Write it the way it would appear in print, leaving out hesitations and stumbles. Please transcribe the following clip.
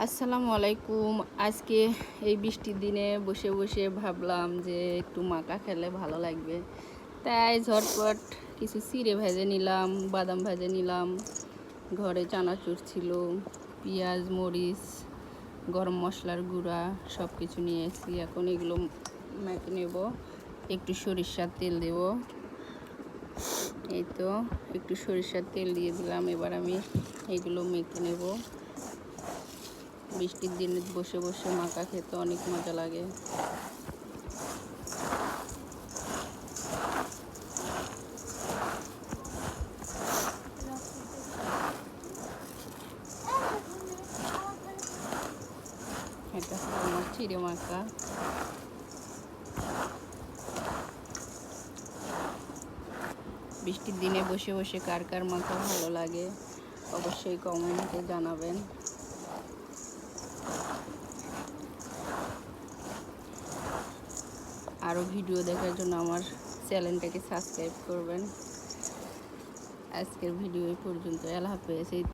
আসসালামু আলাইকুম। আজকে এই বৃষ্টির দিনে বসে বসে ভাবলাম যে একটু মাখা খেলে ভালো লাগবে, তাই ঝটপট কিছু চিড়ে ভেজে নিলাম, বাদাম ভেজে নিলাম, ঘরে চানাচুর ছিল, পেঁয়াজ মরিচ গরম মশলার গুঁড়া সব কিছু নিয়ে এসেছি। এখন এগুলো মেখে নেব, একটু সরিষার তেল দেব। এই তো একটু সরিষার তেল দিয়ে দিলাম। এবার আমি এগুলো মেখে নেব। বৃষ্টির দিনে বসে বসে মাখা খেতে অনেক মজা লাগে। এটা হলো আমার চিড়ে মাখা। বৃষ্টির দিনে বসে বসে কার কার মাখা ভালো লাগে অবশ্যই কমেন্টে জানাবেন। আরও ভিডিও দেখার জন্য আমার চ্যানেলটাকে সাবস্ক্রাইব করবেন। আজকের ভিডিও এই পর্যন্ত। আল্লাহ হাফেজ।